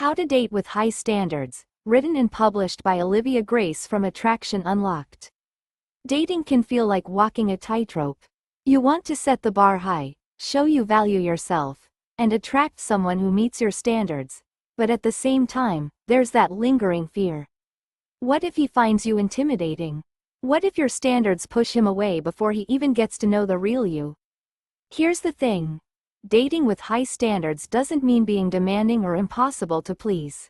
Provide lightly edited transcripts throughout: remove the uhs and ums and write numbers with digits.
How to Date with High Standards, written and published by Olivia Grace from Attraction Unlocked. Dating can feel like walking a tightrope. You want to set the bar high, show you value yourself, and attract someone who meets your standards, but at the same time, there's that lingering fear. What if he finds you intimidating? What if your standards push him away before he even gets to know the real you? Here's the thing. Dating with high standards doesn't mean being demanding or impossible to please.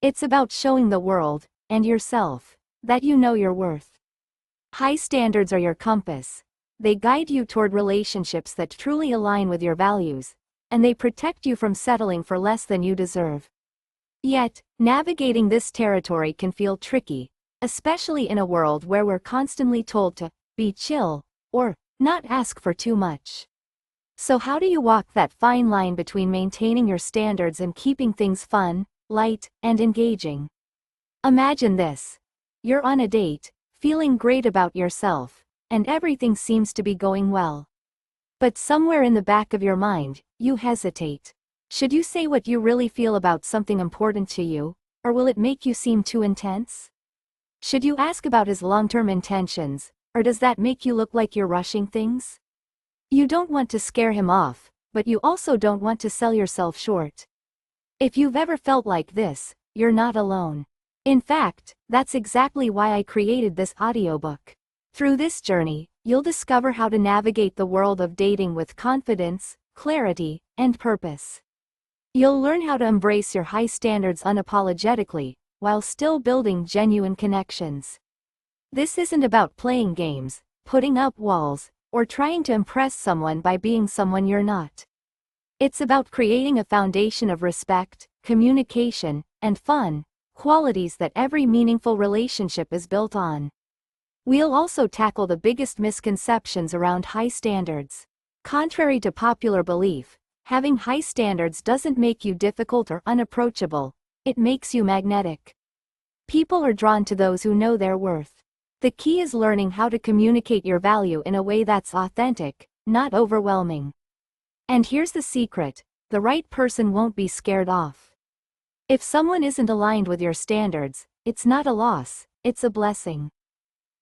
It's about showing the world, and yourself, that you know your worth. High standards are your compass. They guide you toward relationships that truly align with your values, and they protect you from settling for less than you deserve. Yet, navigating this territory can feel tricky, especially in a world where we're constantly told to be chill, or not ask for too much. So how do you walk that fine line between maintaining your standards and keeping things fun, light, and engaging? Imagine this. You're on a date, feeling great about yourself, and everything seems to be going well. But somewhere in the back of your mind, you hesitate. Should you say what you really feel about something important to you, or will it make you seem too intense? Should you ask about his long-term intentions, or does that make you look like you're rushing things? You don't want to scare him off, but you also don't want to sell yourself short. If you've ever felt like this, you're not alone. In fact, that's exactly why I created this audiobook. Through this journey, you'll discover how to navigate the world of dating with confidence, clarity, and purpose. You'll learn how to embrace your high standards unapologetically, while still building genuine connections. This isn't about playing games, putting up walls, or trying to impress someone by being someone you're not. It's about creating a foundation of respect, communication, and fun, qualities that every meaningful relationship is built on. We'll also tackle the biggest misconceptions around high standards. Contrary to popular belief, having high standards doesn't make you difficult or unapproachable, it makes you magnetic. People are drawn to those who know their worth. The key is learning how to communicate your value in a way that's authentic, not overwhelming. And here's the secret: the right person won't be scared off. If someone isn't aligned with your standards, it's not a loss, it's a blessing.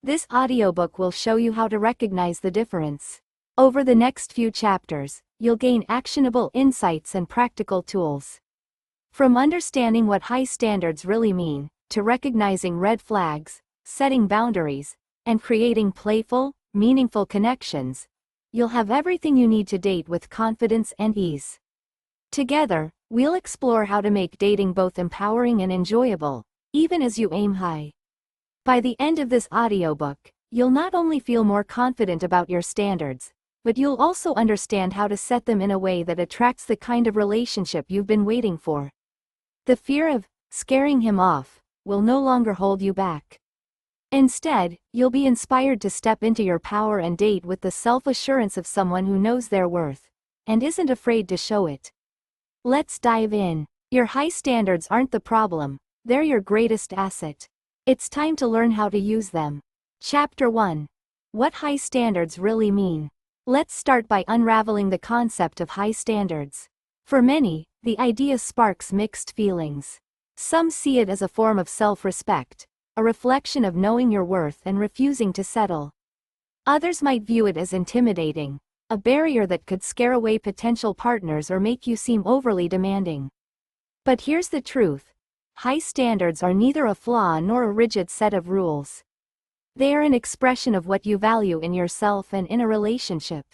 This audiobook will show you how to recognize the difference. Over the next few chapters, you'll gain actionable insights and practical tools. From understanding what high standards really mean, to recognizing red flags, setting boundaries, and creating playful, meaningful connections, you'll have everything you need to date with confidence and ease. Together, we'll explore how to make dating both empowering and enjoyable, even as you aim high. By the end of this audiobook, you'll not only feel more confident about your standards, but you'll also understand how to set them in a way that attracts the kind of relationship you've been waiting for. The fear of scaring him off will no longer hold you back. Instead, you'll be inspired to step into your power and date with the self-assurance of someone who knows their worth, and isn't afraid to show it. Let's dive in. Your high standards aren't the problem, they're your greatest asset. It's time to learn how to use them. Chapter 1. What high standards really mean. Let's start by unraveling the concept of high standards. For many, the idea sparks mixed feelings. Some see it as a form of self-respect, a reflection of knowing your worth and refusing to settle. Others might view it as intimidating, a barrier that could scare away potential partners or make you seem overly demanding. But here's the truth. High standards are neither a flaw nor a rigid set of rules. They are an expression of what you value in yourself and in a relationship.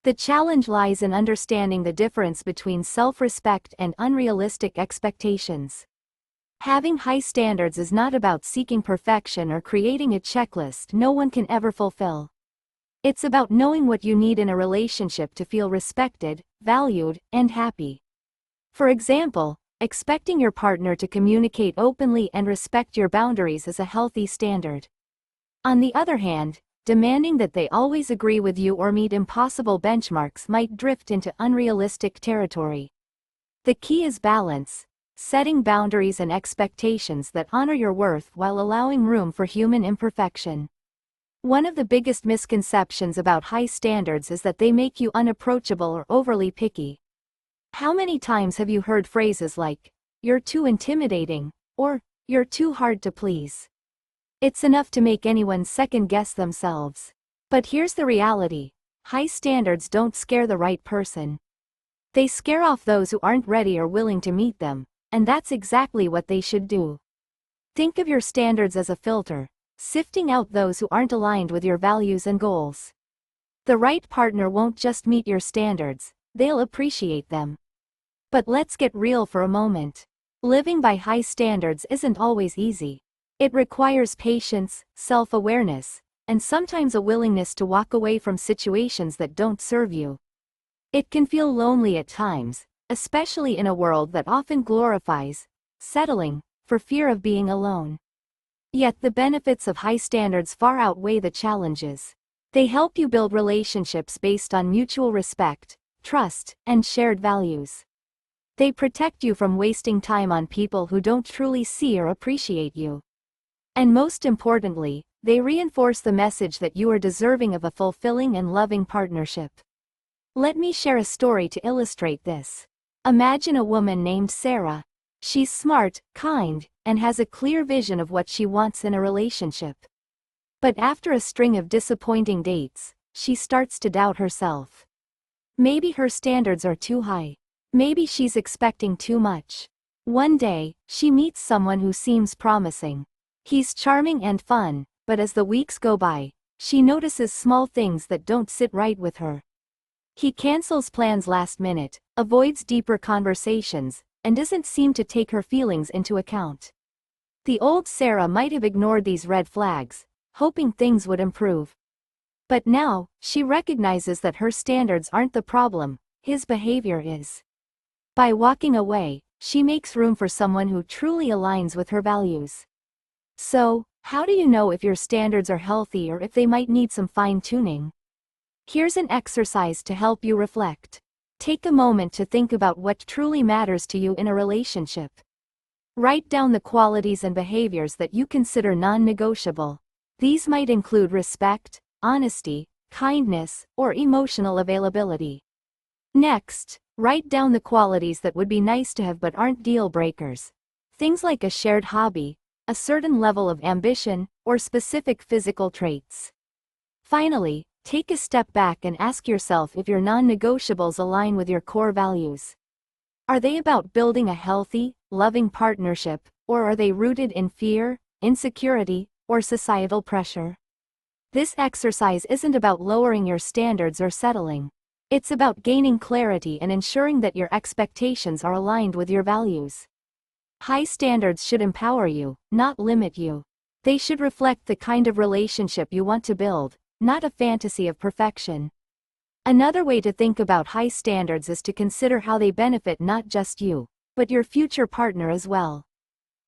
The challenge lies in understanding the difference between self-respect and unrealistic expectations. Having high standards is not about seeking perfection or creating a checklist no one can ever fulfill. It's about knowing what you need in a relationship to feel respected, valued, and happy. For example, expecting your partner to communicate openly and respect your boundaries is a healthy standard. On the other hand, demanding that they always agree with you or meet impossible benchmarks might drift into unrealistic territory. The key is balance. Setting boundaries and expectations that honor your worth while allowing room for human imperfection. One of the biggest misconceptions about high standards is that they make you unapproachable or overly picky. How many times have you heard phrases like, "You're too intimidating," or "You're too hard to please." It's enough to make anyone second-guess themselves. But here's the reality. High standards don't scare the right person. They scare off those who aren't ready or willing to meet them, and that's exactly what they should do. Think of your standards as a filter, sifting out those who aren't aligned with your values and goals. The right partner won't just meet your standards, they'll appreciate them. But let's get real for a moment. Living by high standards isn't always easy. It requires patience, self-awareness, and sometimes a willingness to walk away from situations that don't serve you. It can feel lonely at times, especially in a world that often glorifies settling for fear of being alone. Yet the benefits of high standards far outweigh the challenges. They help you build relationships based on mutual respect, trust, and shared values. They protect you from wasting time on people who don't truly see or appreciate you. And most importantly, they reinforce the message that you are deserving of a fulfilling and loving partnership. Let me share a story to illustrate this. Imagine a woman named Sarah. She's smart, kind, and has a clear vision of what she wants in a relationship. But after a string of disappointing dates, she starts to doubt herself. Maybe her standards are too high. Maybe she's expecting too much. One day, she meets someone who seems promising. He's charming and fun, but as the weeks go by, she notices small things that don't sit right with her. He cancels plans last minute, avoids deeper conversations, and doesn't seem to take her feelings into account. The old Sarah might have ignored these red flags, hoping things would improve. But now, she recognizes that her standards aren't the problem, his behavior is. By walking away, she makes room for someone who truly aligns with her values. So, how do you know if your standards are healthy or if they might need some fine-tuning? Here's an exercise to help you reflect. Take a moment to think about what truly matters to you in a relationship. Write down the qualities and behaviors that you consider non-negotiable. These might include respect, honesty, kindness, or emotional availability. Next, write down the qualities that would be nice to have but aren't deal breakers. Things like a shared hobby, a certain level of ambition, or specific physical traits. Finally, take a step back and ask yourself if your non-negotiables align with your core values. Are they about building a healthy, loving partnership, or are they rooted in fear, insecurity, or societal pressure? This exercise isn't about lowering your standards or settling. It's about gaining clarity and ensuring that your expectations are aligned with your values. High standards should empower you, not limit you. They should reflect the kind of relationship you want to build, not a fantasy of perfection. Another way to think about high standards is to consider how they benefit not just you, but your future partner as well.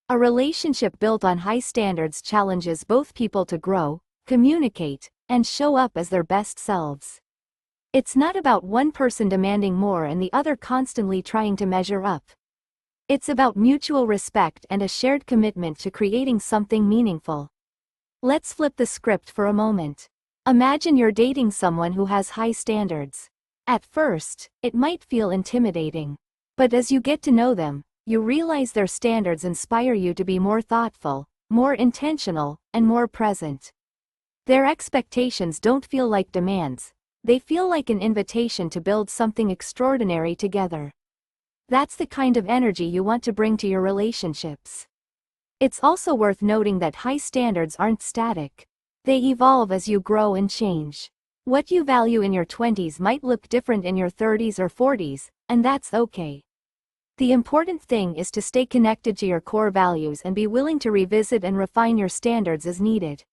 A relationship built on high standards challenges both people to grow, communicate, and show up as their best selves. It's not about one person demanding more and the other constantly trying to measure up. It's about mutual respect and a shared commitment to creating something meaningful. Let's flip the script for a moment. Imagine you're dating someone who has high standards. At first, it might feel intimidating. But as you get to know them, you realize their standards inspire you to be more thoughtful, more intentional, and more present. Their expectations don't feel like demands, they feel like an invitation to build something extraordinary together. That's the kind of energy you want to bring to your relationships. It's also worth noting that high standards aren't static. They evolve as you grow and change. What you value in your 20s might look different in your 30s or 40s, and that's okay. The important thing is to stay connected to your core values and be willing to revisit and refine your standards as needed.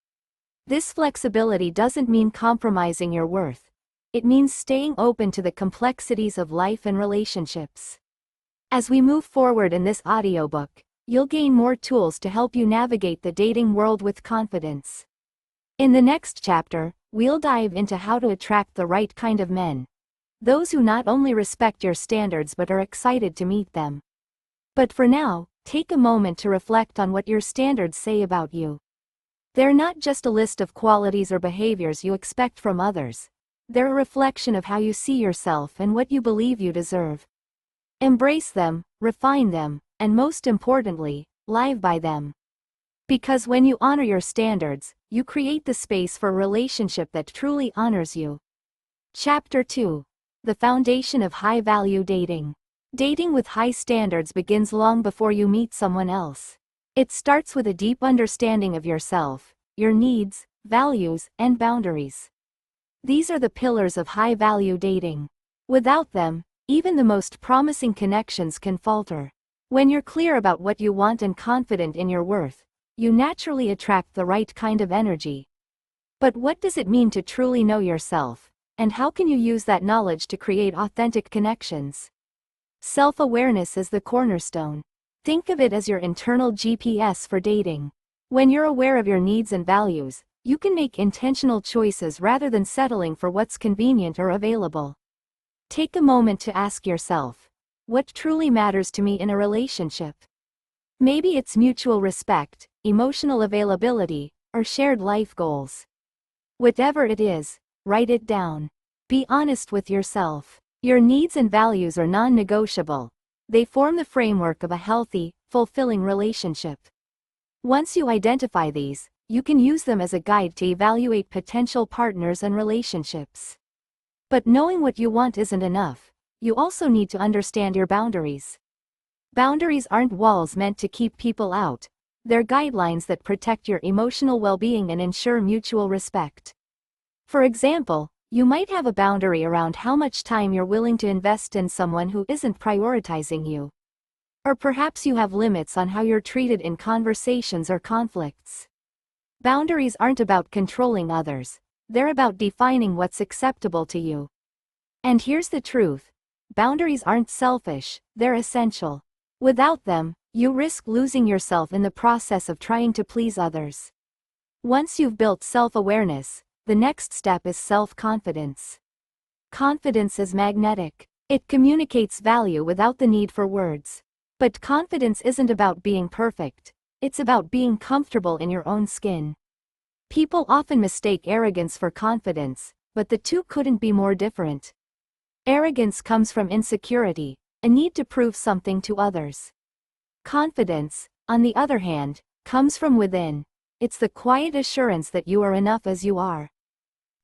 This flexibility doesn't mean compromising your worth. It means staying open to the complexities of life and relationships. As we move forward in this audiobook, you'll gain more tools to help you navigate the dating world with confidence. In the next chapter, we'll dive into how to attract the right kind of men. Those who not only respect your standards but are excited to meet them. But for now, take a moment to reflect on what your standards say about you. They're not just a list of qualities or behaviors you expect from others. They're a reflection of how you see yourself and what you believe you deserve. Embrace them, refine them, and most importantly, live by them. Because when you honor your standards, you create the space for a relationship that truly honors you. Chapter 2. The Foundation of High-Value Dating. Dating with high standards begins long before you meet someone else. It starts with a deep understanding of yourself, your needs, values, and boundaries. These are the pillars of high-value dating. Without them, even the most promising connections can falter. When you're clear about what you want and confident in your worth, you naturally attract the right kind of energy. But what does it mean to truly know yourself? And how can you use that knowledge to create authentic connections? Self-awareness is the cornerstone. Think of it as your internal GPS for dating. When you're aware of your needs and values, you can make intentional choices rather than settling for what's convenient or available. Take a moment to ask yourself, what truly matters to me in a relationship? Maybe it's mutual respect, emotional availability, or shared life goals. Whatever it is, write it down. Be honest with yourself. Your needs and values are non-negotiable. They form the framework of a healthy, fulfilling relationship. Once you identify these, you can use them as a guide to evaluate potential partners and relationships. But knowing what you want isn't enough. You also need to understand your boundaries. Boundaries aren't walls meant to keep people out. They're guidelines that protect your emotional well-being and ensure mutual respect. For example, you might have a boundary around how much time you're willing to invest in someone who isn't prioritizing you. Or perhaps you have limits on how you're treated in conversations or conflicts. Boundaries aren't about controlling others. They're about defining what's acceptable to you. And here's the truth. Boundaries aren't selfish, they're essential. Without them, you risk losing yourself in the process of trying to please others. Once you've built self-awareness, the next step is self-confidence. Confidence is magnetic. It communicates value without the need for words. But confidence isn't about being perfect. It's about being comfortable in your own skin. People often mistake arrogance for confidence, but the two couldn't be more different. Arrogance comes from insecurity, a need to prove something to others. Confidence, on the other hand, comes from within. It's the quiet assurance that you are enough as you are.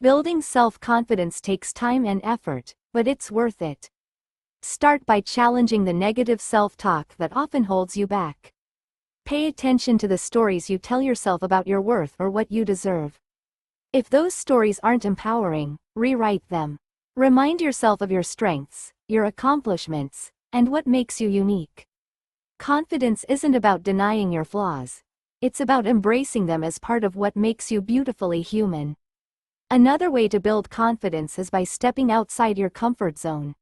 Building self-confidence takes time and effort, but it's worth it. Start by challenging the negative self-talk that often holds you back. Pay attention to the stories you tell yourself about your worth or what you deserve. If those stories aren't empowering, rewrite them. Remind yourself of your strengths, your accomplishments, and what makes you unique. Confidence isn't about denying your flaws. It's about embracing them as part of what makes you beautifully human. Another way to build confidence is by stepping outside your comfort zone.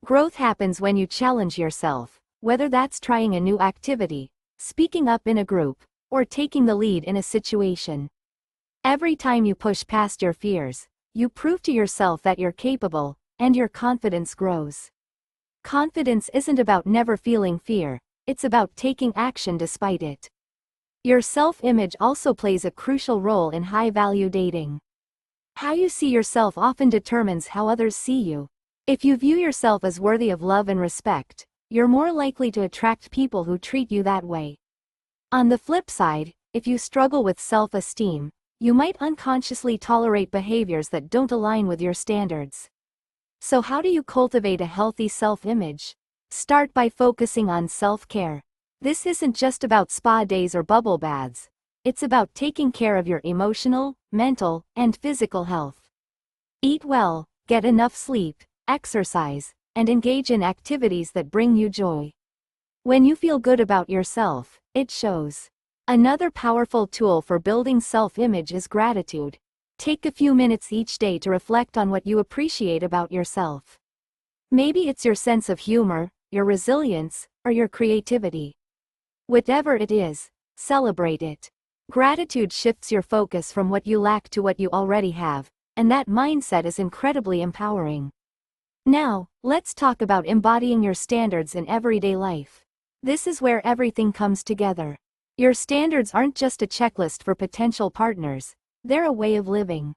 Growth happens when you challenge yourself, whether that's trying a new activity, speaking up in a group, or taking the lead in a situation. Every time you push past your fears, you prove to yourself that you're capable, and your confidence grows. Confidence isn't about never feeling fear, it's about taking action despite it. Your self-image also plays a crucial role in high-value dating. How you see yourself often determines how others see you. If you view yourself as worthy of love and respect, you're more likely to attract people who treat you that way. On the flip side, if you struggle with self-esteem, you might unconsciously tolerate behaviors that don't align with your standards. So how do you cultivate a healthy self-image? Start by focusing on self-care. This isn't just about spa days or bubble baths. It's about taking care of your emotional, mental, and physical health. Eat well, get enough sleep, exercise, and engage in activities that bring you joy. When you feel good about yourself, it shows. Another powerful tool for building self-image is gratitude. Take a few minutes each day to reflect on what you appreciate about yourself. Maybe it's your sense of humor, your resilience, or your creativity. Whatever it is, celebrate it. Gratitude shifts your focus from what you lack to what you already have, and that mindset is incredibly empowering. Now, let's talk about embodying your standards in everyday life. This is where everything comes together. Your standards aren't just a checklist for potential partners, they're a way of living.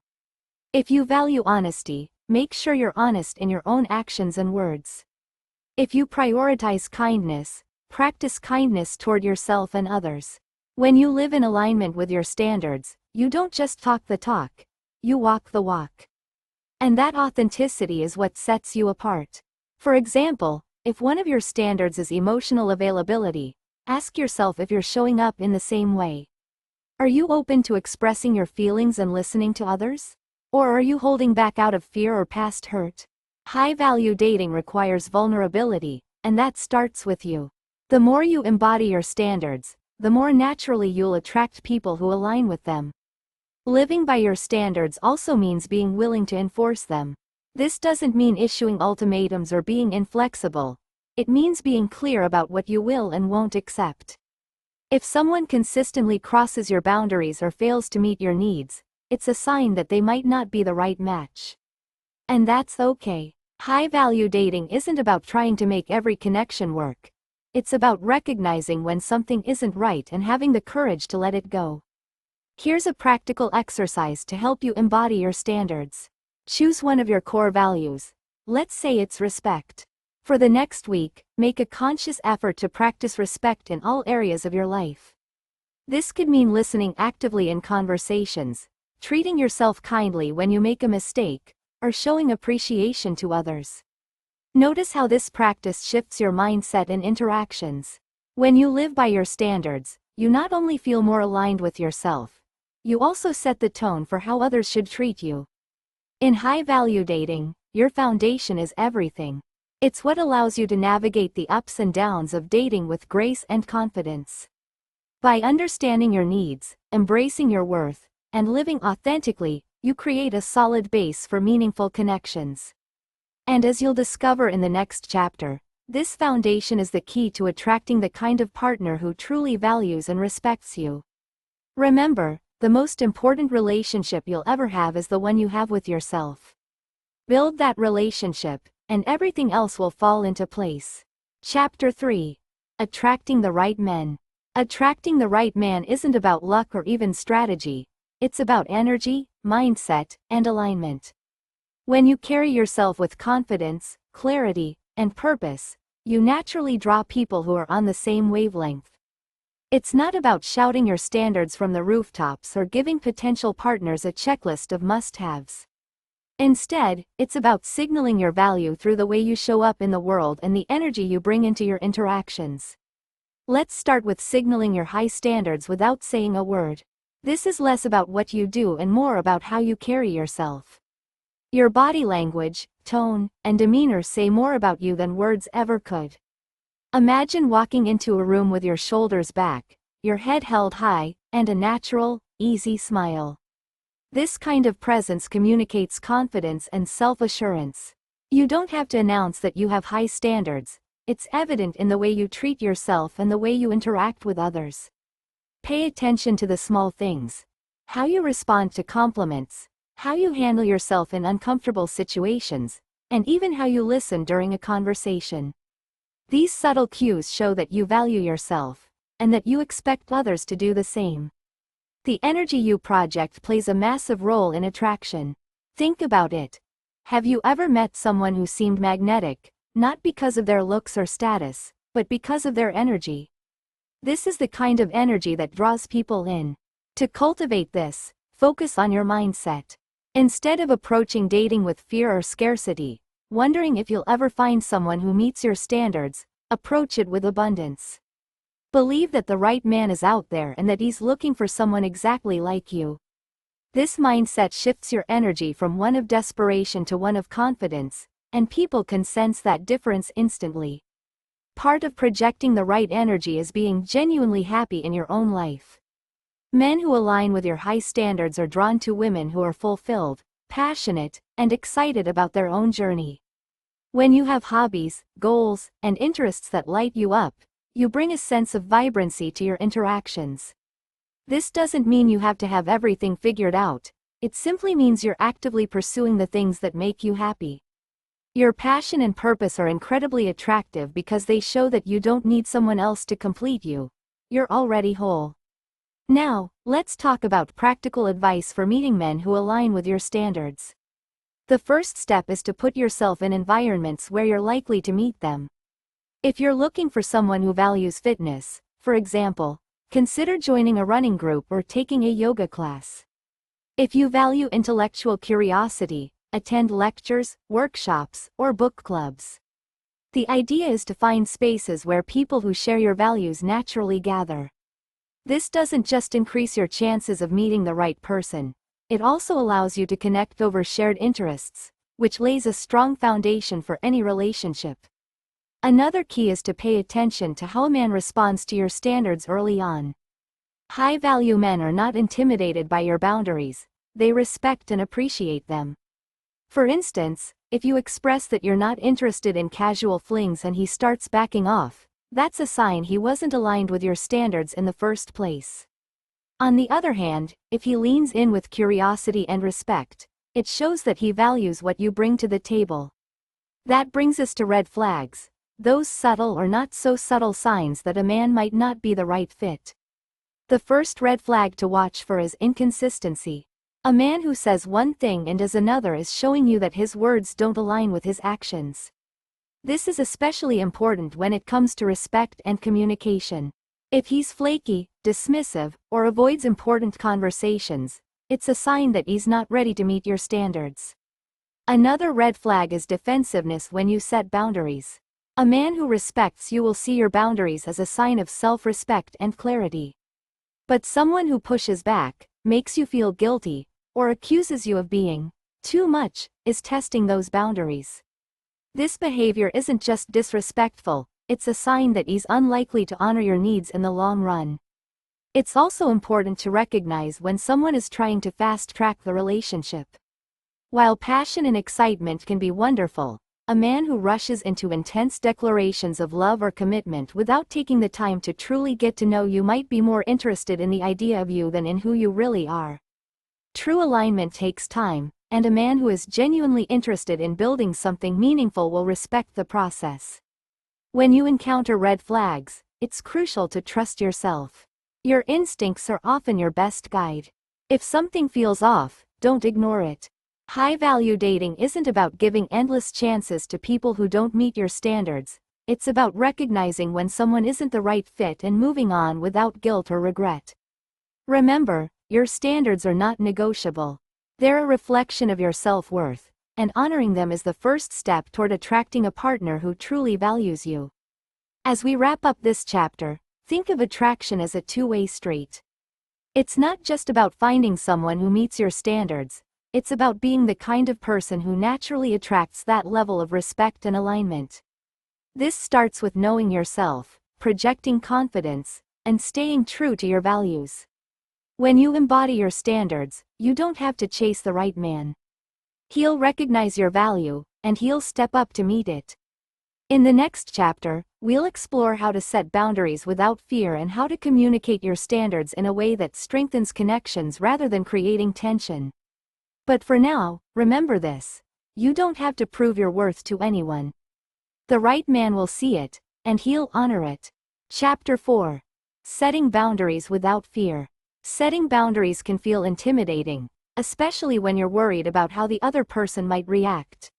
If you value honesty, make sure you're honest in your own actions and words. If you prioritize kindness, practice kindness toward yourself and others. When you live in alignment with your standards, you don't just talk the talk, you walk the walk. And that authenticity is what sets you apart. For example, if one of your standards is emotional availability, ask yourself if you're showing up in the same way. Are you open to expressing your feelings and listening to others? Or are you holding back out of fear or past hurt? High-value dating requires vulnerability, and that starts with you. The more you embody your standards, the more naturally you'll attract people who align with them. Living by your standards also means being willing to enforce them. This doesn't mean issuing ultimatums or being inflexible. It means being clear about what you will and won't accept. If someone consistently crosses your boundaries or fails to meet your needs, it's a sign that they might not be the right match. And that's okay. High-value dating isn't about trying to make every connection work. It's about recognizing when something isn't right and having the courage to let it go. Here's a practical exercise to help you embody your standards. Choose one of your core values. Let's say it's respect. For the next week, make a conscious effort to practice respect in all areas of your life. This could mean listening actively in conversations, treating yourself kindly when you make a mistake, or showing appreciation to others. Notice how this practice shifts your mindset and interactions. When you live by your standards, you not only feel more aligned with yourself, you also set the tone for how others should treat you. In high-value dating, your foundation is everything. It's what allows you to navigate the ups and downs of dating with grace and confidence. By understanding your needs, embracing your worth, and living authentically, you create a solid base for meaningful connections. And as you'll discover in the next chapter, this foundation is the key to attracting the kind of partner who truly values and respects you. Remember, the most important relationship you'll ever have is the one you have with yourself. Build that relationship, and everything else will fall into place. Chapter 3. Attracting the right men. Attracting the right man isn't about luck or even strategy. It's about energy, mindset, and alignment. When you carry yourself with confidence, clarity, and purpose, you naturally draw people who are on the same wavelength. It's not about shouting your standards from the rooftops or giving potential partners a checklist of must-haves. Instead, it's about signaling your value through the way you show up in the world and the energy you bring into your interactions. Let's start with signaling your high standards without saying a word. This is less about what you do and more about how you carry yourself. Your body language, tone, and demeanor say more about you than words ever could. Imagine walking into a room with your shoulders back, your head held high, and a natural, easy smile. This kind of presence communicates confidence and self-assurance. You don't have to announce that you have high standards. It's evident in the way you treat yourself and the way you interact with others. Pay attention to the small things. How you respond to compliments, how you handle yourself in uncomfortable situations, and even how you listen during a conversation. These subtle cues show that you value yourself, and that you expect others to do the same. The energy you project plays a massive role in attraction. Think about it. Have you ever met someone who seemed magnetic, not because of their looks or status, but because of their energy? This is the kind of energy that draws people in. To cultivate this, focus on your mindset. Instead of approaching dating with fear or scarcity, wondering if you'll ever find someone who meets your standards, approach it with abundance. Believe that the right man is out there and that he's looking for someone exactly like you. This mindset shifts your energy from one of desperation to one of confidence, and people can sense that difference instantly. Part of projecting the right energy is being genuinely happy in your own life. Men who align with your high standards are drawn to women who are fulfilled, passionate, and excited about their own journey. When you have hobbies, goals, and interests that light you up, you bring a sense of vibrancy to your interactions. This doesn't mean you have to have everything figured out. It simply means you're actively pursuing the things that make you happy. Your passion and purpose are incredibly attractive because they show that you don't need someone else to complete you. You're already whole. Now, let's talk about practical advice for meeting men who align with your standards. The first step is to put yourself in environments where you're likely to meet them. If you're looking for someone who values fitness, for example, consider joining a running group or taking a yoga class. If you value intellectual curiosity, attend lectures, workshops, or book clubs. The idea is to find spaces where people who share your values naturally gather. This doesn't just increase your chances of meeting the right person, it also allows you to connect over shared interests, which lays a strong foundation for any relationship. Another key is to pay attention to how a man responds to your standards early on. High-value men are not intimidated by your boundaries, they respect and appreciate them. For instance, if you express that you're not interested in casual flings and he starts backing off, that's a sign he wasn't aligned with your standards in the first place. On the other hand, if he leans in with curiosity and respect, it shows that he values what you bring to the table. That brings us to red flags. Those subtle or not so subtle signs that a man might not be the right fit. The first red flag to watch for is inconsistency. A man who says one thing and does another is showing you that his words don't align with his actions. This is especially important when it comes to respect and communication. If he's flaky, dismissive, or avoids important conversations, it's a sign that he's not ready to meet your standards. Another red flag is defensiveness when you set boundaries. A man who respects you will see your boundaries as a sign of self-respect and clarity. But someone who pushes back, makes you feel guilty, or accuses you of being too much, is testing those boundaries. This behavior isn't just disrespectful, it's a sign that he's unlikely to honor your needs in the long run. It's also important to recognize when someone is trying to fast-track the relationship. While passion and excitement can be wonderful, a man who rushes into intense declarations of love or commitment without taking the time to truly get to know you might be more interested in the idea of you than in who you really are. True alignment takes time, and a man who is genuinely interested in building something meaningful will respect the process. When you encounter red flags, it's crucial to trust yourself. Your instincts are often your best guide. If something feels off, don't ignore it. High-value dating isn't about giving endless chances to people who don't meet your standards, it's about recognizing when someone isn't the right fit and moving on without guilt or regret. Remember, your standards are not negotiable. They're a reflection of your self-worth, and honoring them is the first step toward attracting a partner who truly values you. As we wrap up this chapter, think of attraction as a two-way street. It's not just about finding someone who meets your standards, it's about being the kind of person who naturally attracts that level of respect and alignment. This starts with knowing yourself, projecting confidence, and staying true to your values. When you embody your standards, you don't have to chase the right man. He'll recognize your value, and he'll step up to meet it. In the next chapter, we'll explore how to set boundaries without fear and how to communicate your standards in a way that strengthens connections rather than creating tension. But for now, remember this: you don't have to prove your worth to anyone. The right man will see it, and he'll honor it. Chapter 4. Setting boundaries without fear. Setting boundaries can feel intimidating, especially when you're worried about how the other person might react.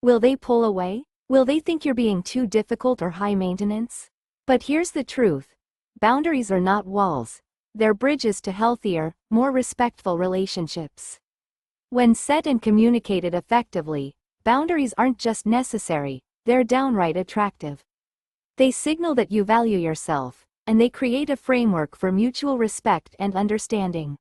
Will they pull away? Will they think you're being too difficult or high maintenance? But here's the truth: boundaries are not walls, they're bridges to healthier, more respectful relationships. When set and communicated effectively, boundaries aren't just necessary, they're downright attractive. They signal that you value yourself, and they create a framework for mutual respect and understanding.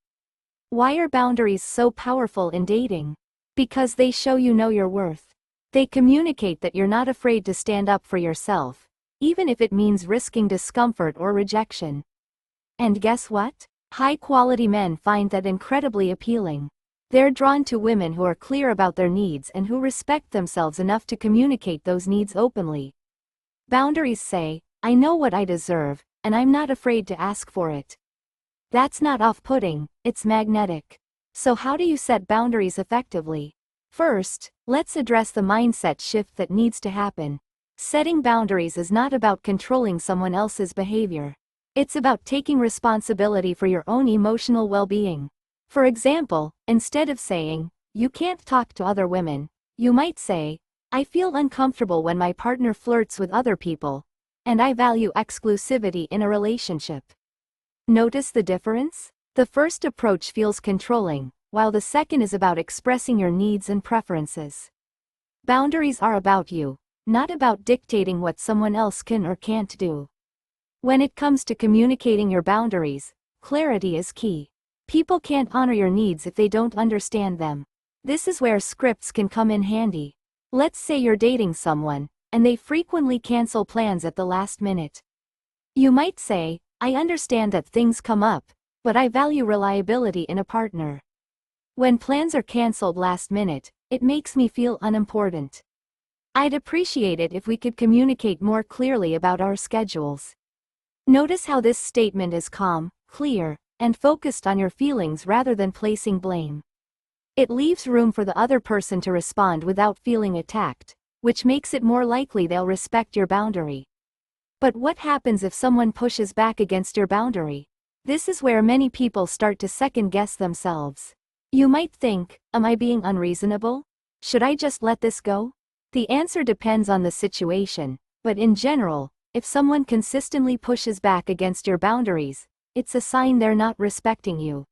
Why are boundaries so powerful in dating? Because they show you know your worth. They communicate that you're not afraid to stand up for yourself, even if it means risking discomfort or rejection. And guess what? High-quality men find that incredibly appealing. They're drawn to women who are clear about their needs and who respect themselves enough to communicate those needs openly. Boundaries say, "I know what I deserve, and I'm not afraid to ask for it." That's not off-putting, it's magnetic. So how do you set boundaries effectively? First, let's address the mindset shift that needs to happen. Setting boundaries is not about controlling someone else's behavior. It's about taking responsibility for your own emotional well-being. For example, instead of saying, "You can't talk to other women," you might say, "I feel uncomfortable when my partner flirts with other people, and I value exclusivity in a relationship. Notice the difference? The first approach feels controlling, while the second is about expressing your needs and preferences. Boundaries are about you, not about dictating what someone else can or can't do. When it comes to communicating your boundaries, clarity is key. People can't honor your needs if they don't understand them. This is where scripts can come in handy. Let's say you're dating someone, and they frequently cancel plans at the last minute. You might say, I understand that things come up, but I value reliability in a partner. When plans are canceled last minute, it makes me feel unimportant. I'd appreciate it if we could communicate more clearly about our schedules. Notice how this statement is calm, clear, and focused on your feelings rather than placing blame. It leaves room for the other person to respond without feeling attacked, which makes it more likely they'll respect your boundary. But what happens if someone pushes back against your boundary? This is where many people start to second-guess themselves. You might think, am I being unreasonable? Should I just let this go? The answer depends on the situation, but in general, if someone consistently pushes back against your boundaries, it's a sign they're not respecting you.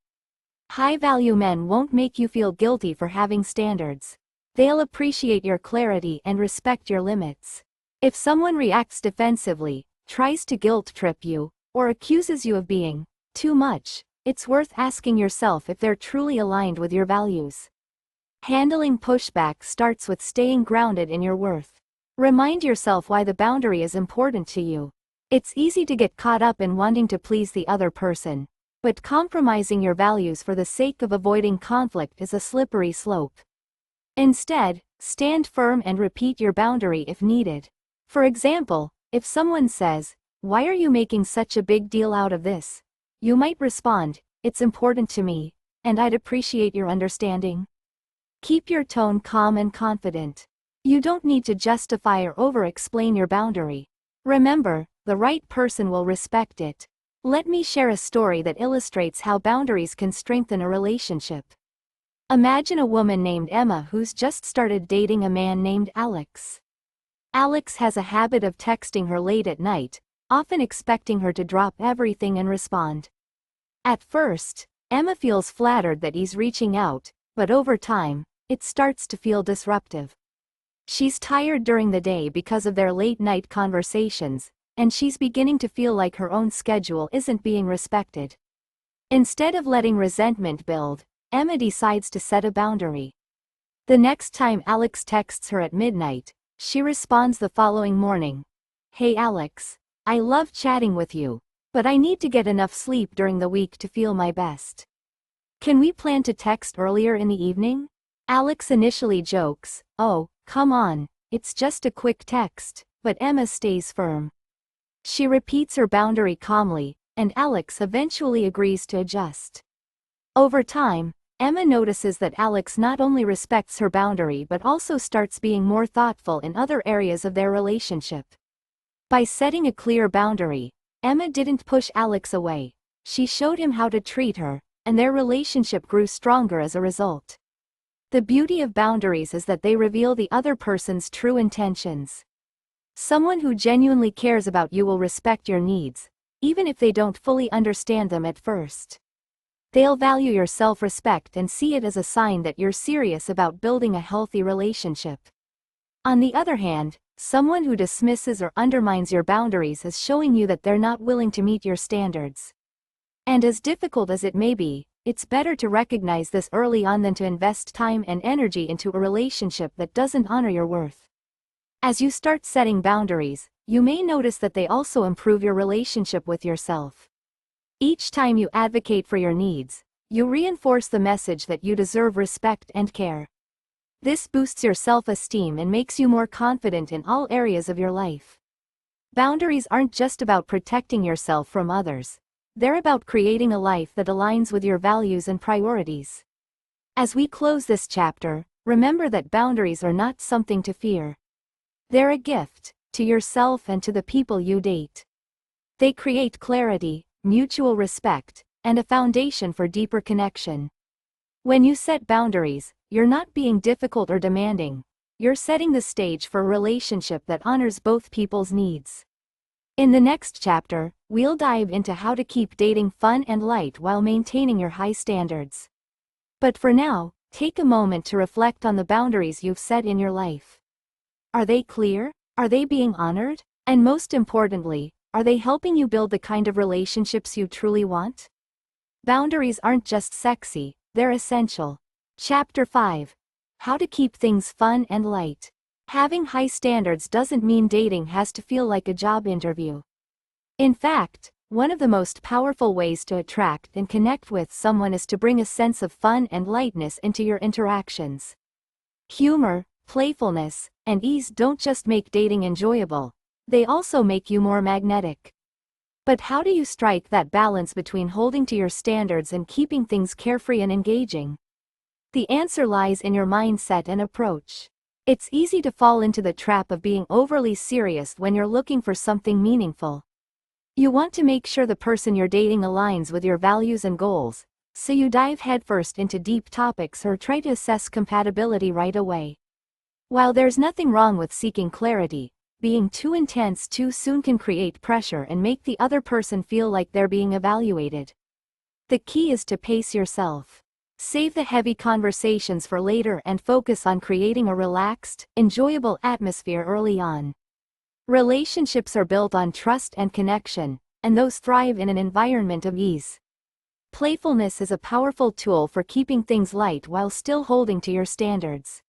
High-value men won't make you feel guilty for having standards. They'll appreciate your clarity and respect your limits. If someone reacts defensively, tries to guilt-trip you, or accuses you of being too much, it's worth asking yourself if they're truly aligned with your values. Handling pushback starts with staying grounded in your worth. Remind yourself why the boundary is important to you. It's easy to get caught up in wanting to please the other person, but compromising your values for the sake of avoiding conflict is a slippery slope. Instead, stand firm and repeat your boundary if needed. For example, if someone says, "Why are you making such a big deal out of this?" You might respond, "It's important to me, and I'd appreciate your understanding." Keep your tone calm and confident. You don't need to justify or over-explain your boundary. Remember, the right person will respect it. Let me share a story that illustrates how boundaries can strengthen a relationship. Imagine a woman named Emma who's just started dating a man named Alex. Alex has a habit of texting her late at night, often expecting her to drop everything and respond. At first, Emma feels flattered that he's reaching out, but over time, it starts to feel disruptive. She's tired during the day because of their late-night conversations, and she's beginning to feel like her own schedule isn't being respected. Instead of letting resentment build, Emma decides to set a boundary. The next time Alex texts her at midnight, she responds the following morning. "Hey Alex, I love chatting with you, but I need to get enough sleep during the week to feel my best. Can we plan to text earlier in the evening?" Alex initially jokes, "Oh, come on, it's just a quick text," but Emma stays firm. She repeats her boundary calmly, and Alex eventually agrees to adjust. Over time, Emma notices that Alex not only respects her boundary but also starts being more thoughtful in other areas of their relationship. By setting a clear boundary, Emma didn't push Alex away. She showed him how to treat her, and their relationship grew stronger as a result. The beauty of boundaries is that they reveal the other person's true intentions. Someone who genuinely cares about you will respect your needs, even if they don't fully understand them at first. They'll value your self-respect and see it as a sign that you're serious about building a healthy relationship. On the other hand, someone who dismisses or undermines your boundaries is showing you that they're not willing to meet your standards. And as difficult as it may be, it's better to recognize this early on than to invest time and energy into a relationship that doesn't honor your worth. As you start setting boundaries, you may notice that they also improve your relationship with yourself. Each time you advocate for your needs, you reinforce the message that you deserve respect and care. This boosts your self-esteem and makes you more confident in all areas of your life. Boundaries aren't just about protecting yourself from others. They're about creating a life that aligns with your values and priorities. As we close this chapter, remember that boundaries are not something to fear. They're a gift, to yourself and to the people you date. They create clarity, mutual respect, and a foundation for deeper connection. When you set boundaries, you're not being difficult or demanding. You're setting the stage for a relationship that honors both people's needs. In the next chapter, we'll dive into how to keep dating fun and light while maintaining your high standards. But for now, take a moment to reflect on the boundaries you've set in your life. Are they clear? Are they being honored? And most importantly, are they helping you build the kind of relationships you truly want? Boundaries aren't just sexy, they're essential. Chapter 5. How to keep things fun and light. Having high standards doesn't mean dating has to feel like a job interview. In fact, one of the most powerful ways to attract and connect with someone is to bring a sense of fun and lightness into your interactions. Humor, playfulness, and ease don't just make dating enjoyable, they also make you more magnetic. But how do you strike that balance between holding to your standards and keeping things carefree and engaging? The answer lies in your mindset and approach. It's easy to fall into the trap of being overly serious when you're looking for something meaningful. You want to make sure the person you're dating aligns with your values and goals, so you dive headfirst into deep topics or try to assess compatibility right away. While there's nothing wrong with seeking clarity, being too intense too soon can create pressure and make the other person feel like they're being evaluated. The key is to pace yourself. Save the heavy conversations for later and focus on creating a relaxed, enjoyable atmosphere early on. Relationships are built on trust and connection, and those thrive in an environment of ease. Playfulness is a powerful tool for keeping things light while still holding to your standards.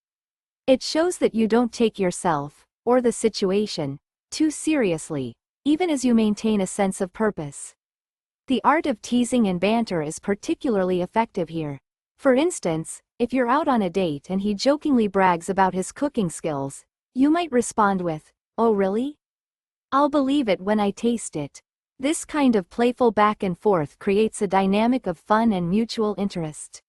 It shows that you don't take yourself, or the situation, too seriously, even as you maintain a sense of purpose. The art of teasing and banter is particularly effective here. For instance, if you're out on a date and he jokingly brags about his cooking skills, you might respond with, "Oh really? I'll believe it when I taste it." This kind of playful back and forth creates a dynamic of fun and mutual interest.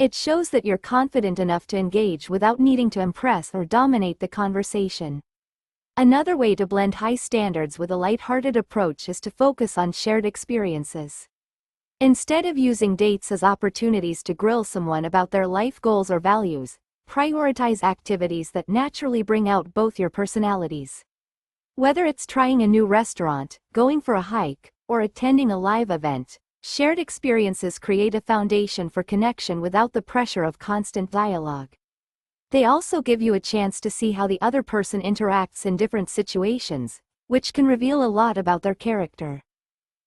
It shows that you're confident enough to engage without needing to impress or dominate the conversation. Another way to blend high standards with a lighthearted approach is to focus on shared experiences. Instead of using dates as opportunities to grill someone about their life goals or values, prioritize activities that naturally bring out both your personalities. Whether it's trying a new restaurant, going for a hike, or attending a live event, shared experiences create a foundation for connection without the pressure of constant dialogue. They also give you a chance to see how the other person interacts in different situations, which can reveal a lot about their character.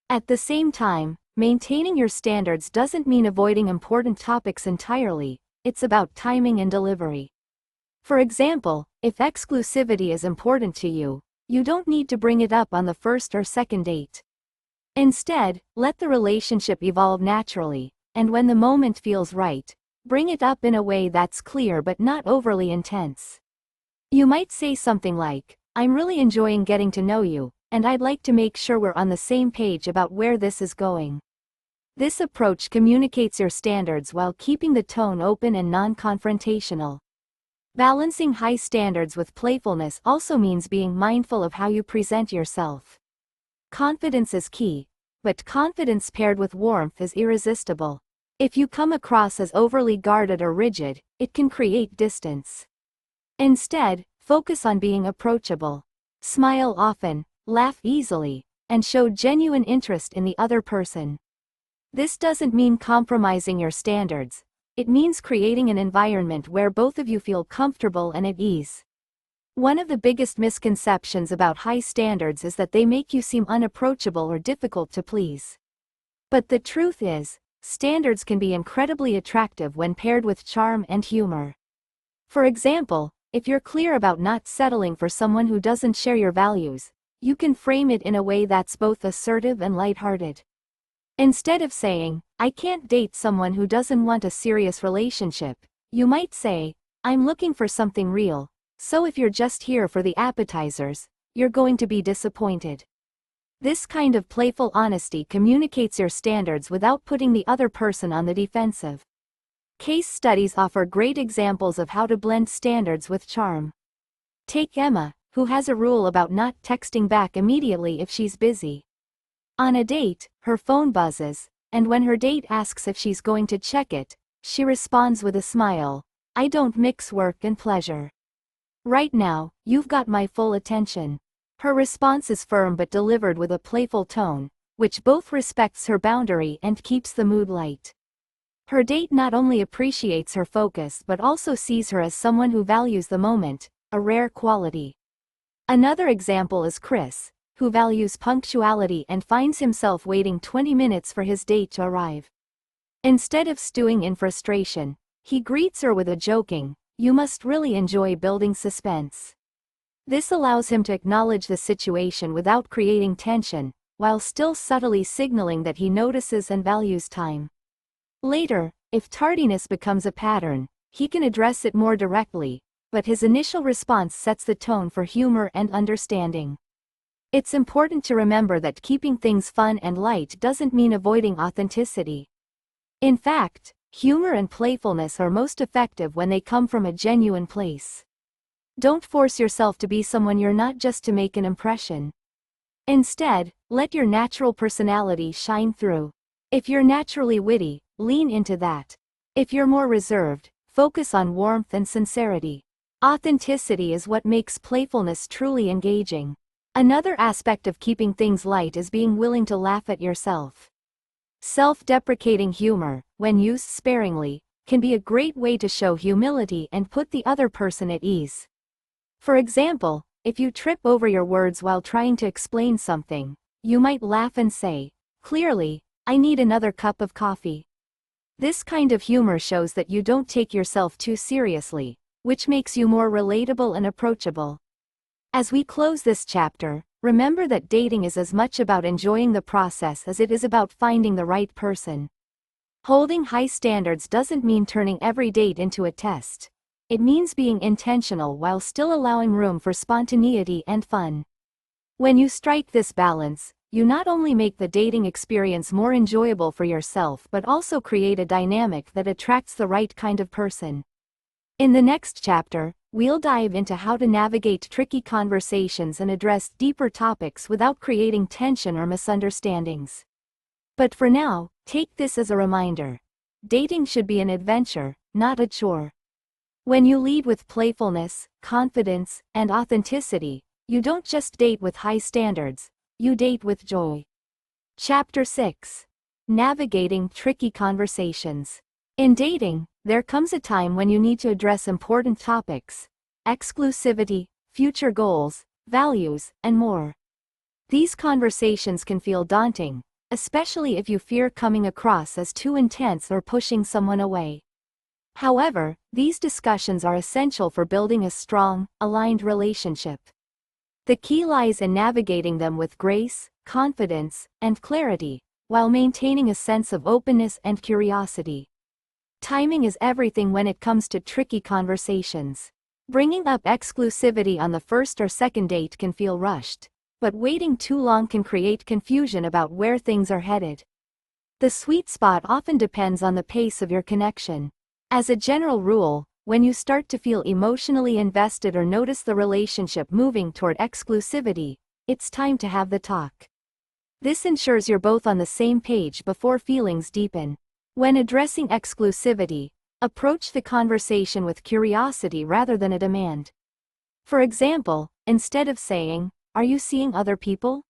At the same time, maintaining your standards doesn't mean avoiding important topics entirely, it's about timing and delivery. For example, if exclusivity is important to you, you don't need to bring it up on the first or second date. Instead, let the relationship evolve naturally, and when the moment feels right, bring it up in a way that's clear but not overly intense. You might say something like, "I'm really enjoying getting to know you, and I'd like to make sure we're on the same page about where this is going." This approach communicates your standards while keeping the tone open and non-confrontational. Balancing high standards with playfulness also means being mindful of how you present yourself. Confidence is key, but confidence paired with warmth is irresistible. If you come across as overly guarded or rigid, it can create distance. Instead, focus on being approachable. Smile often, laugh easily, and show genuine interest in the other person. This doesn't mean compromising your standards, it means creating an environment where both of you feel comfortable and at ease. One of the biggest misconceptions about high standards is that they make you seem unapproachable or difficult to please. But the truth is, standards can be incredibly attractive when paired with charm and humor. For example, if you're clear about not settling for someone who doesn't share your values, you can frame it in a way that's both assertive and lighthearted. Instead of saying, "I can't date someone who doesn't want a serious relationship," you might say, "I'm looking for something real, so if you're just here for the appetizers, you're going to be disappointed." This kind of playful honesty communicates your standards without putting the other person on the defensive. Case studies offer great examples of how to blend standards with charm. Take Emma, who has a rule about not texting back immediately if she's busy. On a date, her phone buzzes, and when her date asks if she's going to check it, she responds with a smile, "I don't mix work and pleasure. Right now, you've got my full attention." Her response is firm but delivered with a playful tone, which both respects her boundary and keeps the mood light. Her date not only appreciates her focus but also sees her as someone who values the moment, a rare quality. Another example is Chris, who values punctuality and finds himself waiting 20 minutes for his date to arrive. Instead of stewing in frustration, he greets her with a joking, "You must really enjoy building suspense." This allows him to acknowledge the situation without creating tension, while still subtly signaling that he notices and values time. Later, if tardiness becomes a pattern, he can address it more directly, but his initial response sets the tone for humor and understanding. It's important to remember that keeping things fun and light doesn't mean avoiding authenticity. In fact, humor and playfulness are most effective when they come from a genuine place. Don't force yourself to be someone you're not just to make an impression. Instead, let your natural personality shine through. If you're naturally witty, lean into that. If you're more reserved, focus on warmth and sincerity. Authenticity is what makes playfulness truly engaging. Another aspect of keeping things light is being willing to laugh at yourself. Self-deprecating humor, when used sparingly, can be a great way to show humility and put the other person at ease. For example, if you trip over your words while trying to explain something, you might laugh and say, "Clearly, I need another cup of coffee." This kind of humor shows that you don't take yourself too seriously, which makes you more relatable and approachable. As we close this chapter, remember that dating is as much about enjoying the process as it is about finding the right person. Holding high standards doesn't mean turning every date into a test. It means being intentional while still allowing room for spontaneity and fun. When you strike this balance, you not only make the dating experience more enjoyable for yourself but also create a dynamic that attracts the right kind of person. In the next chapter, we'll dive into how to navigate tricky conversations and address deeper topics without creating tension or misunderstandings. But for now, take this as a reminder. Dating should be an adventure, not a chore. When you lead with playfulness, confidence, and authenticity, you don't just date with high standards, you date with joy. Chapter 6. Navigating Tricky Conversations. In dating, there comes a time when you need to address important topics: exclusivity, future goals, values, and more. These conversations can feel daunting, especially if you fear coming across as too intense or pushing someone away. However, these discussions are essential for building a strong, aligned relationship. The key lies in navigating them with grace, confidence, and clarity, while maintaining a sense of openness and curiosity. Timing is everything when it comes to tricky conversations. Bringing up exclusivity on the first or second date can feel rushed, but waiting too long can create confusion about where things are headed. The sweet spot often depends on the pace of your connection. As a general rule, when you start to feel emotionally invested or notice the relationship moving toward exclusivity, it's time to have the talk. This ensures you're both on the same page before feelings deepen. When addressing exclusivity, approach the conversation with curiosity rather than a demand. For example, instead of saying, "Are you seeing other people?"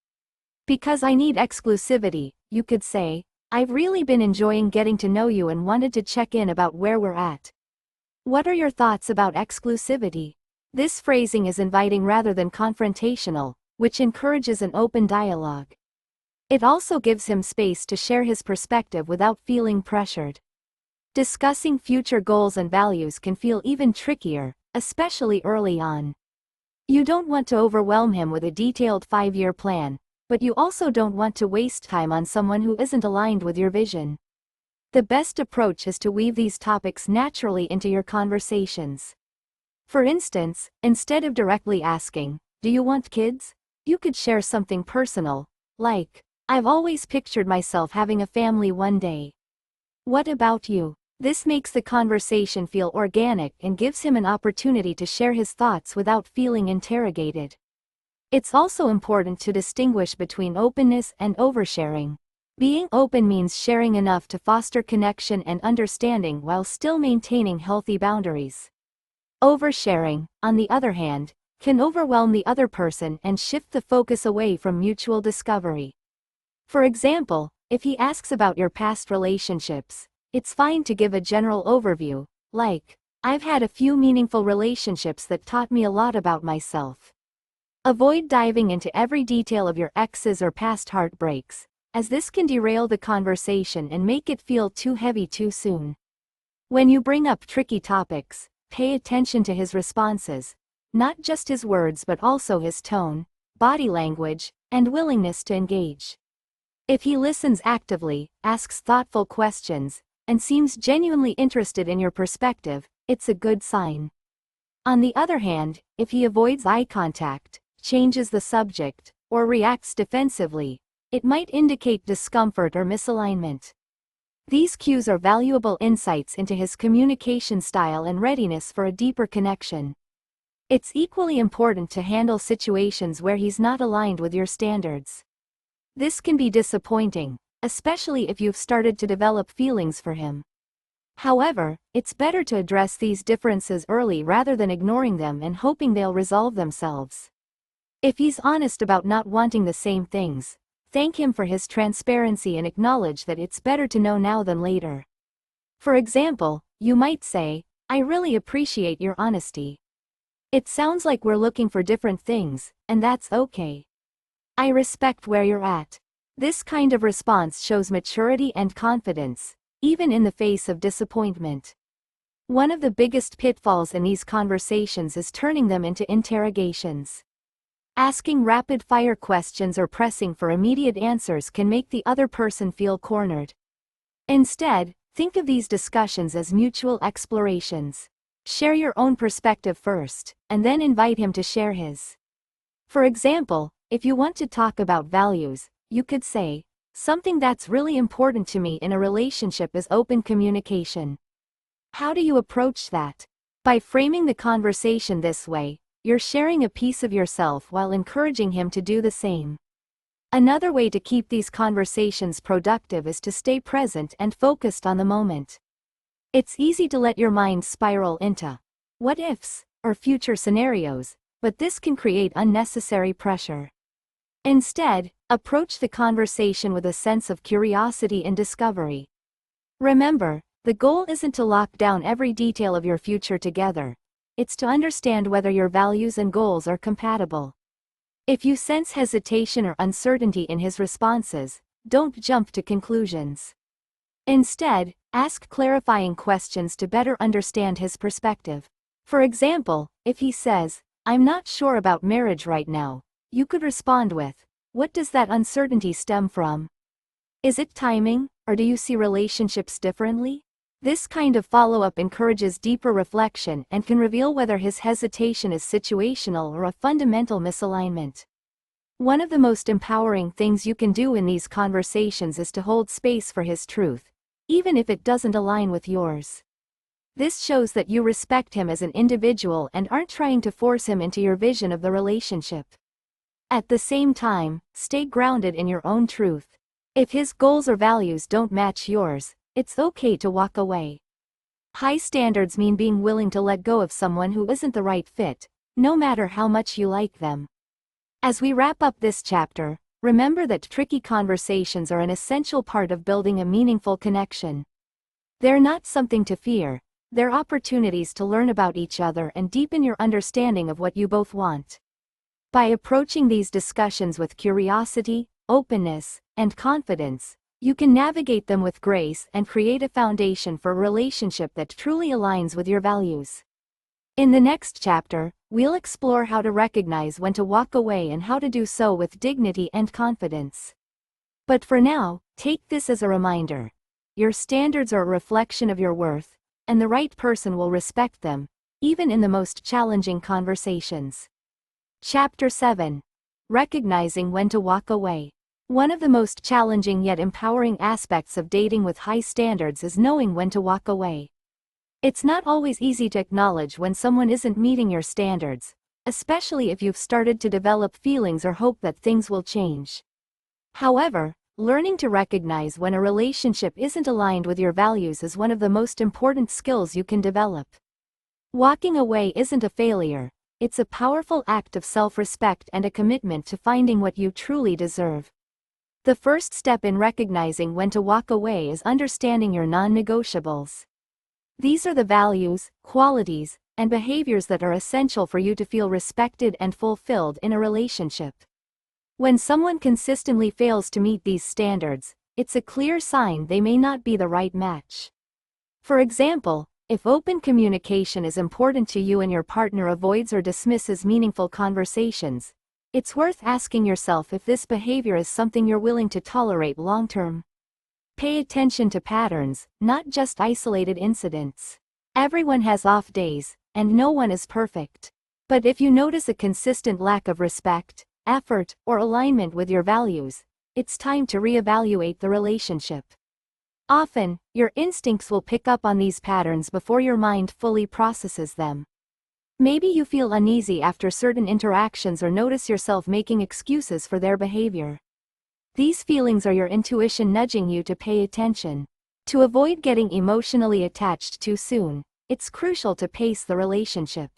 "Because I need exclusivity," you could say, "I've really been enjoying getting to know you and wanted to check in about where we're at. What are your thoughts about exclusivity?" This phrasing is inviting rather than confrontational, which encourages an open dialogue. It also gives him space to share his perspective without feeling pressured. Discussing future goals and values can feel even trickier, especially early on. You don't want to overwhelm him with a detailed 5-year plan, but you also don't want to waste time on someone who isn't aligned with your vision. The best approach is to weave these topics naturally into your conversations. For instance, instead of directly asking, "Do you want kids?" you could share something personal, like, "I've always pictured myself having a family one day. What about you?" This makes the conversation feel organic and gives him an opportunity to share his thoughts without feeling interrogated. It's also important to distinguish between openness and oversharing. Being open means sharing enough to foster connection and understanding while still maintaining healthy boundaries. Oversharing, on the other hand, can overwhelm the other person and shift the focus away from mutual discovery. For example, if he asks about your past relationships, it's fine to give a general overview, like, "I've had a few meaningful relationships that taught me a lot about myself." Avoid diving into every detail of your exes or past heartbreaks, as this can derail the conversation and make it feel too heavy too soon. When you bring up tricky topics, pay attention to his responses, not just his words but also his tone, body language, and willingness to engage. If he listens actively, asks thoughtful questions, and seems genuinely interested in your perspective, it's a good sign. On the other hand, if he avoids eye contact, changes the subject, or reacts defensively, it might indicate discomfort or misalignment. These cues are valuable insights into his communication style and readiness for a deeper connection. It's equally important to handle situations where he's not aligned with your standards. This can be disappointing, especially if you've started to develop feelings for him. However, it's better to address these differences early rather than ignoring them and hoping they'll resolve themselves. If he's honest about not wanting the same things, thank him for his transparency and acknowledge that it's better to know now than later. For example, you might say, "I really appreciate your honesty. It sounds like we're looking for different things, and that's okay. I respect where you're at." This kind of response shows maturity and confidence, even in the face of disappointment. One of the biggest pitfalls in these conversations is turning them into interrogations. Asking rapid-fire questions or pressing for immediate answers can make the other person feel cornered. Instead, think of these discussions as mutual explorations. Share your own perspective first, and then invite him to share his. For example, if you want to talk about values, you could say, "Something that's really important to me in a relationship is open communication. How do you approach that?" By framing the conversation this way, you're sharing a piece of yourself while encouraging him to do the same. Another way to keep these conversations productive is to stay present and focused on the moment. It's easy to let your mind spiral into what ifs or future scenarios, but this can create unnecessary pressure. Instead, approach the conversation with a sense of curiosity and discovery. Remember, the goal isn't to lock down every detail of your future together. It's to understand whether your values and goals are compatible. If you sense hesitation or uncertainty in his responses, don't jump to conclusions. Instead, ask clarifying questions to better understand his perspective. For example, if he says, "I'm not sure about marriage right now," you could respond with, "What does that uncertainty stem from? Is it timing, or do you see relationships differently?" This kind of follow-up encourages deeper reflection and can reveal whether his hesitation is situational or a fundamental misalignment. One of the most empowering things you can do in these conversations is to hold space for his truth, even if it doesn't align with yours. This shows that you respect him as an individual and aren't trying to force him into your vision of the relationship. At the same time, stay grounded in your own truth. If his goals or values don't match yours, it's okay to walk away. High standards mean being willing to let go of someone who isn't the right fit, no matter how much you like them. As we wrap up this chapter, remember that tricky conversations are an essential part of building a meaningful connection. They're not something to fear, they're opportunities to learn about each other and deepen your understanding of what you both want. By approaching these discussions with curiosity, openness, and confidence, you can navigate them with grace and create a foundation for a relationship that truly aligns with your values. In the next chapter, we'll explore how to recognize when to walk away and how to do so with dignity and confidence. But for now, take this as a reminder. Your standards are a reflection of your worth, and the right person will respect them, even in the most challenging conversations. Chapter 7. Recognizing when to walk away. One of the most challenging yet empowering aspects of dating with high standards is knowing when to walk away. It's not always easy to acknowledge when someone isn't meeting your standards, especially if you've started to develop feelings or hope that things will change. However, learning to recognize when a relationship isn't aligned with your values is one of the most important skills you can develop. Walking away isn't a failure, it's a powerful act of self-respect and a commitment to finding what you truly deserve. The first step in recognizing when to walk away is understanding your non-negotiables. These are the values, qualities, and behaviors that are essential for you to feel respected and fulfilled in a relationship. When someone consistently fails to meet these standards, it's a clear sign they may not be the right match. For example, if open communication is important to you and your partner avoids or dismisses meaningful conversations, it's worth asking yourself if this behavior is something you're willing to tolerate long-term. Pay attention to patterns, not just isolated incidents. Everyone has off days, and no one is perfect. But if you notice a consistent lack of respect, effort, or alignment with your values, it's time to reevaluate the relationship. Often, your instincts will pick up on these patterns before your mind fully processes them. Maybe you feel uneasy after certain interactions or notice yourself making excuses for their behavior. These feelings are your intuition nudging you to pay attention. To avoid getting emotionally attached too soon, it's crucial to pace the relationship.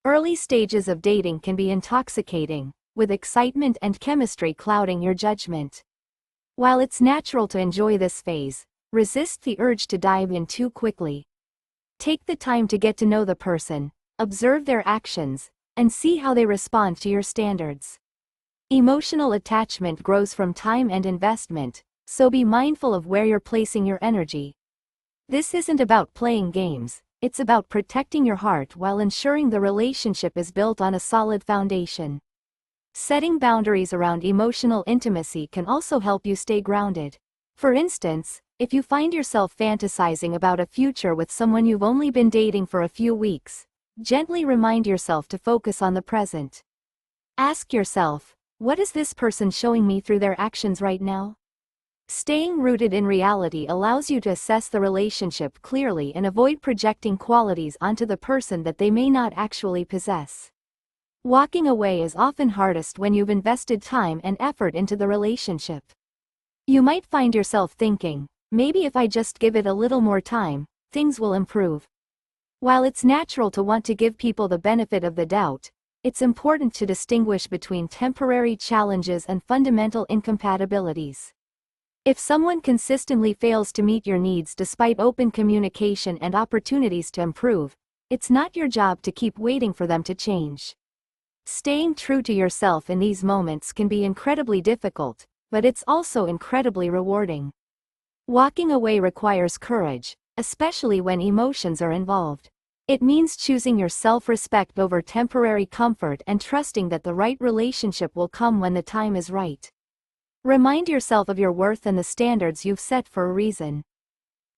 Early stages of dating can be intoxicating, with excitement and chemistry clouding your judgment. While it's natural to enjoy this phase, resist the urge to dive in too quickly. Take the time to get to know the person, observe their actions, and see how they respond to your standards. Emotional attachment grows from time and investment, so be mindful of where you're placing your energy. This isn't about playing games, it's about protecting your heart while ensuring the relationship is built on a solid foundation. Setting boundaries around emotional intimacy can also help you stay grounded. For instance, if you find yourself fantasizing about a future with someone you've only been dating for a few weeks, gently remind yourself to focus on the present. Ask yourself, what is this person showing me through their actions right now? Staying rooted in reality allows you to assess the relationship clearly and avoid projecting qualities onto the person that they may not actually possess. Walking away is often hardest when you've invested time and effort into the relationship. You might find yourself thinking, maybe if I just give it a little more time, things will improve. While it's natural to want to give people the benefit of the doubt, it's important to distinguish between temporary challenges and fundamental incompatibilities. If someone consistently fails to meet your needs despite open communication and opportunities to improve, it's not your job to keep waiting for them to change. Staying true to yourself in these moments can be incredibly difficult, but it's also incredibly rewarding. Walking away requires courage, especially when emotions are involved. It means choosing your self-respect over temporary comfort and trusting that the right relationship will come when the time is right. Remind yourself of your worth and the standards you've set for a reason.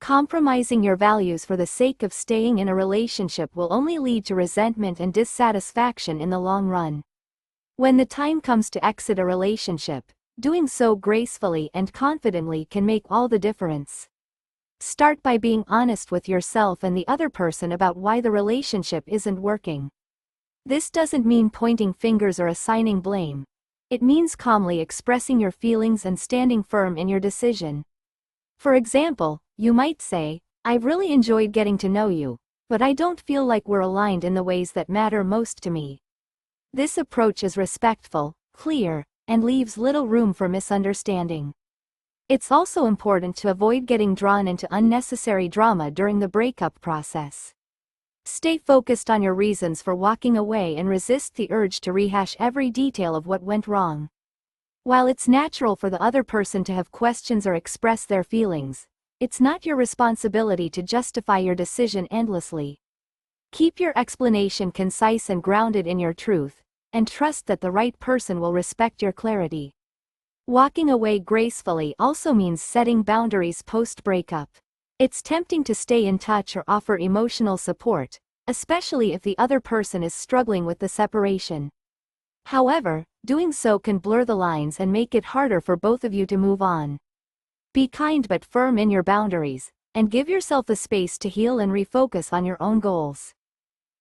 Compromising your values for the sake of staying in a relationship will only lead to resentment and dissatisfaction in the long run. When the time comes to exit a relationship, doing so gracefully and confidently can make all the difference. Start by being honest with yourself and the other person about why the relationship isn't working. This doesn't mean pointing fingers or assigning blame. It means calmly expressing your feelings and standing firm in your decision. For example, you might say, I've really enjoyed getting to know you, but I don't feel like we're aligned in the ways that matter most to me. This approach is respectful, clear, and leaves little room for misunderstanding. It's also important to avoid getting drawn into unnecessary drama during the breakup process. Stay focused on your reasons for walking away and resist the urge to rehash every detail of what went wrong. While it's natural for the other person to have questions or express their feelings, it's not your responsibility to justify your decision endlessly. Keep your explanation concise and grounded in your truth, and trust that the right person will respect your clarity. Walking away gracefully also means setting boundaries post-breakup. It's tempting to stay in touch or offer emotional support, especially if the other person is struggling with the separation. However, doing so can blur the lines and make it harder for both of you to move on. Be kind but firm in your boundaries, and give yourself the space to heal and refocus on your own goals.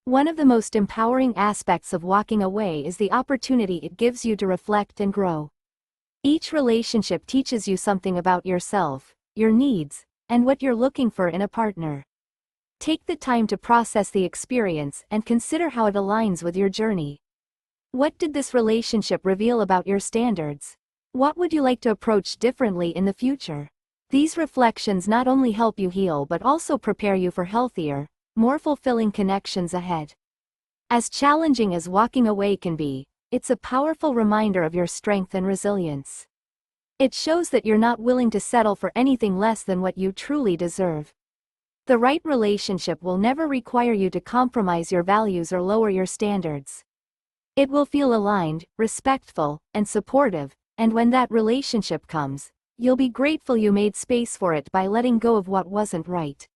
One of the most empowering aspects of walking away is the opportunity it gives you to reflect and grow. Each relationship teaches you something about yourself, your needs, and what you're looking for in a partner. Take the time to process the experience and consider how it aligns with your journey. What did this relationship reveal about your standards? What would you like to approach differently in the future? These reflections not only help you heal but also prepare you for healthier, more fulfilling connections ahead. As challenging as walking away can be, it's a powerful reminder of your strength and resilience. It shows that you're not willing to settle for anything less than what you truly deserve. The right relationship will never require you to compromise your values or lower your standards. It will feel aligned, respectful, and supportive, and when that relationship comes, you'll be grateful you made space for it by letting go of what wasn't right.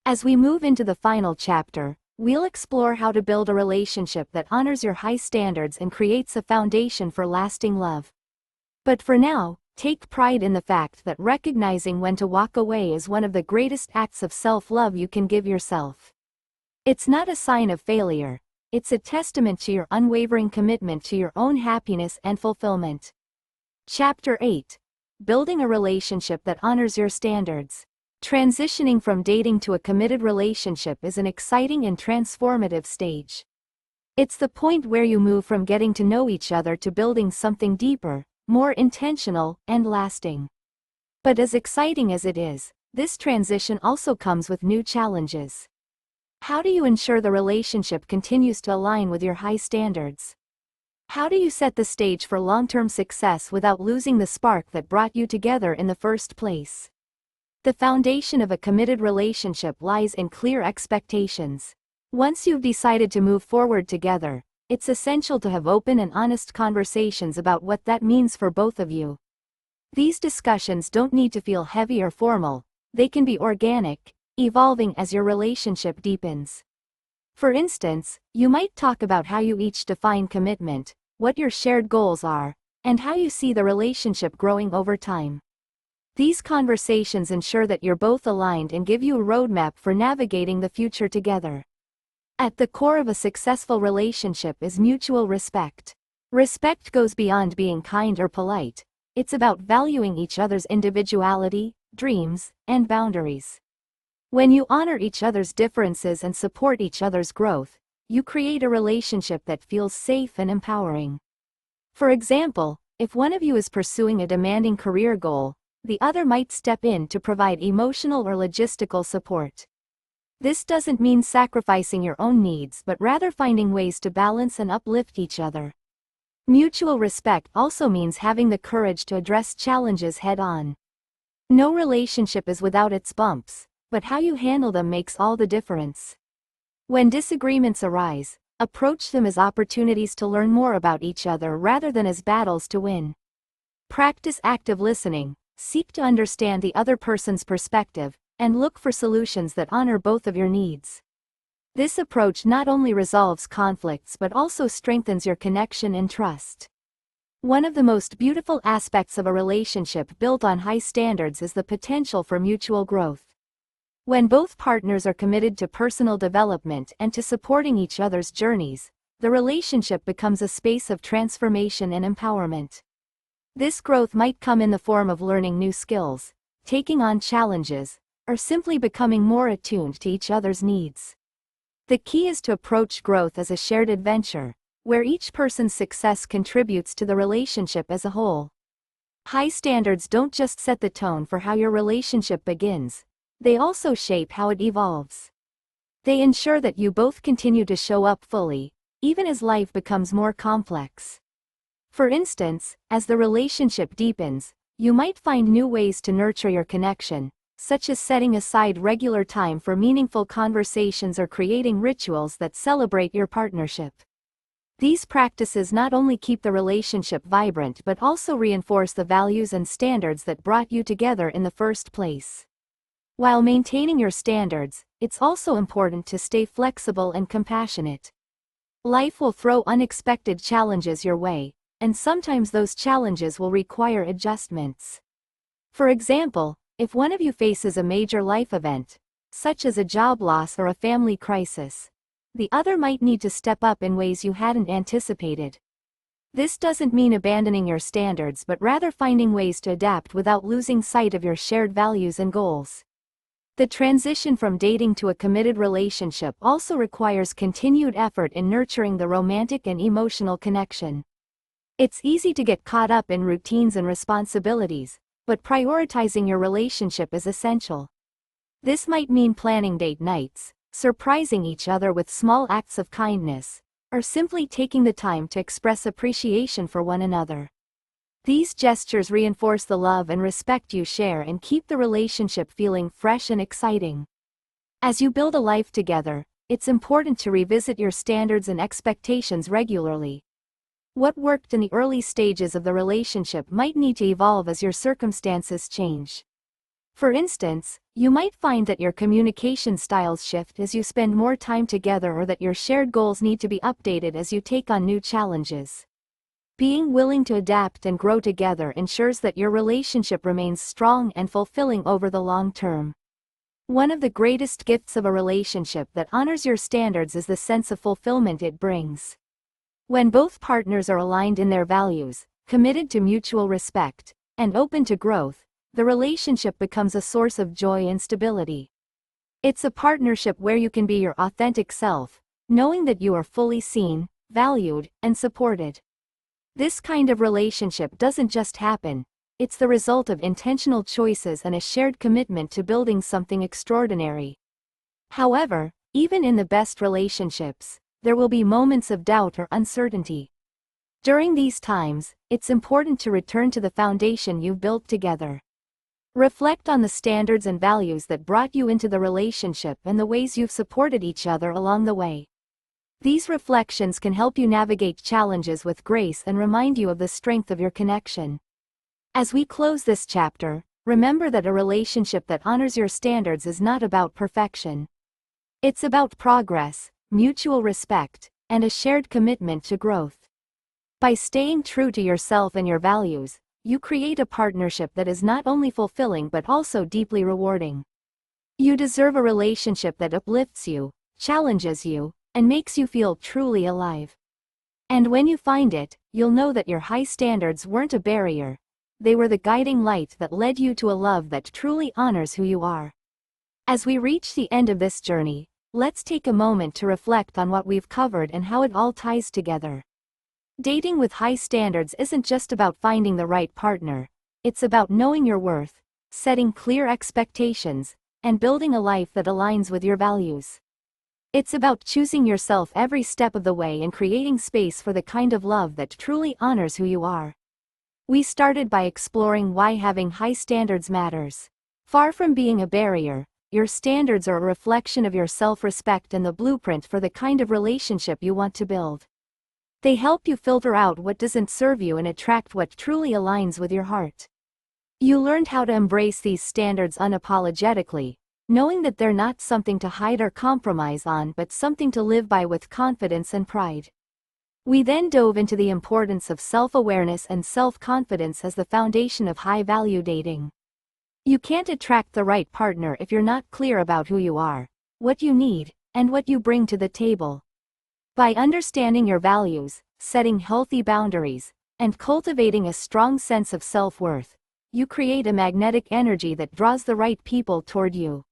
As we move into the final chapter, we'll explore how to build a relationship that honors your high standards and creates a foundation for lasting love. But for now, take pride in the fact that recognizing when to walk away is one of the greatest acts of self-love you can give yourself. It's not a sign of failure, it's a testament to your unwavering commitment to your own happiness and fulfillment. Chapter 8. Building a relationship that honors your standards. Transitioning from dating to a committed relationship is an exciting and transformative stage. It's the point where you move from getting to know each other to building something deeper, more intentional, and lasting. But as exciting as it is, this transition also comes with new challenges. How do you ensure the relationship continues to align with your high standards? How do you set the stage for long-term success without losing the spark that brought you together in the first place? The foundation of a committed relationship lies in clear expectations. Once you've decided to move forward together, it's essential to have open and honest conversations about what that means for both of you. These discussions don't need to feel heavy or formal, they can be organic, evolving as your relationship deepens. For instance, you might talk about how you each define commitment, what your shared goals are, and how you see the relationship growing over time. These conversations ensure that you're both aligned and give you a roadmap for navigating the future together. At the core of a successful relationship is mutual respect. Respect goes beyond being kind or polite. It's about valuing each other's individuality, dreams, and boundaries. When you honor each other's differences and support each other's growth, you create a relationship that feels safe and empowering. For example, if one of you is pursuing a demanding career goal, the other might step in to provide emotional or logistical support. This doesn't mean sacrificing your own needs but rather finding ways to balance and uplift each other. Mutual respect also means having the courage to address challenges head-on. No relationship is without its bumps, but how you handle them makes all the difference. When disagreements arise, approach them as opportunities to learn more about each other rather than as battles to win. Practice active listening, seek to understand the other person's perspective, and look for solutions that honor both of your needs. This approach not only resolves conflicts but also strengthens your connection and trust. One of the most beautiful aspects of a relationship built on high standards is the potential for mutual growth. When both partners are committed to personal development and to supporting each other's journeys, the relationship becomes a space of transformation and empowerment. This growth might come in the form of learning new skills, taking on challenges, or simply becoming more attuned to each other's needs. The key is to approach growth as a shared adventure, where each person's success contributes to the relationship as a whole. High standards don't just set the tone for how your relationship begins, they also shape how it evolves. They ensure that you both continue to show up fully, even as life becomes more complex. For instance, as the relationship deepens, you might find new ways to nurture your connection, such as setting aside regular time for meaningful conversations or creating rituals that celebrate your partnership. These practices not only keep the relationship vibrant but also reinforce the values and standards that brought you together in the first place. While maintaining your standards, it's also important to stay flexible and compassionate. Life will throw unexpected challenges your way, and sometimes those challenges will require adjustments. For example, if one of you faces a major life event, such as a job loss or a family crisis, the other might need to step up in ways you hadn't anticipated. This doesn't mean abandoning your standards but rather finding ways to adapt without losing sight of your shared values and goals. The transition from dating to a committed relationship also requires continued effort in nurturing the romantic and emotional connection. It's easy to get caught up in routines and responsibilities, but prioritizing your relationship is essential. This might mean planning date nights, surprising each other with small acts of kindness, or simply taking the time to express appreciation for one another. These gestures reinforce the love and respect you share and keep the relationship feeling fresh and exciting. As you build a life together, it's important to revisit your standards and expectations regularly. What worked in the early stages of the relationship might need to evolve as your circumstances change. For instance, you might find that your communication styles shift as you spend more time together, or that your shared goals need to be updated as you take on new challenges. Being willing to adapt and grow together ensures that your relationship remains strong and fulfilling over the long term. One of the greatest gifts of a relationship that honors your standards is the sense of fulfillment it brings. When both partners are aligned in their values, committed to mutual respect, and open to growth, the relationship becomes a source of joy and stability. It's a partnership where you can be your authentic self, knowing that you are fully seen, valued, and supported. This kind of relationship doesn't just happen, it's the result of intentional choices and a shared commitment to building something extraordinary. However, even in the best relationships, there will be moments of doubt or uncertainty. During these times, it's important to return to the foundation you've built together. Reflect on the standards and values that brought you into the relationship and the ways you've supported each other along the way. These reflections can help you navigate challenges with grace and remind you of the strength of your connection. As we close this chapter, remember that a relationship that honors your standards is not about perfection. It's about progress, mutual respect, and a shared commitment to growth. By staying true to yourself and your values, you create a partnership that is not only fulfilling but also deeply rewarding. You deserve a relationship that uplifts you, challenges you, and makes you feel truly alive. And when you find it, you'll know that your high standards weren't a barrier. They were the guiding light that led you to a love that truly honors who you are. As we reach the end of this journey, let's take a moment to reflect on what we've covered and how it all ties together. Dating with high standards isn't just about finding the right partner, it's about knowing your worth, setting clear expectations, and building a life that aligns with your values. It's about choosing yourself every step of the way and creating space for the kind of love that truly honors who you are. We started by exploring why having high standards matters. Far from being a barrier, your standards are a reflection of your self-respect and the blueprint for the kind of relationship you want to build. They help you filter out what doesn't serve you and attract what truly aligns with your heart. You learned how to embrace these standards unapologetically, knowing that they're not something to hide or compromise on but something to live by with confidence and pride. We then dove into the importance of self-awareness and self-confidence as the foundation of high-value dating. You can't attract the right partner if you're not clear about who you are, what you need, and what you bring to the table. By understanding your values, setting healthy boundaries, and cultivating a strong sense of self-worth, you create a magnetic energy that draws the right people toward you.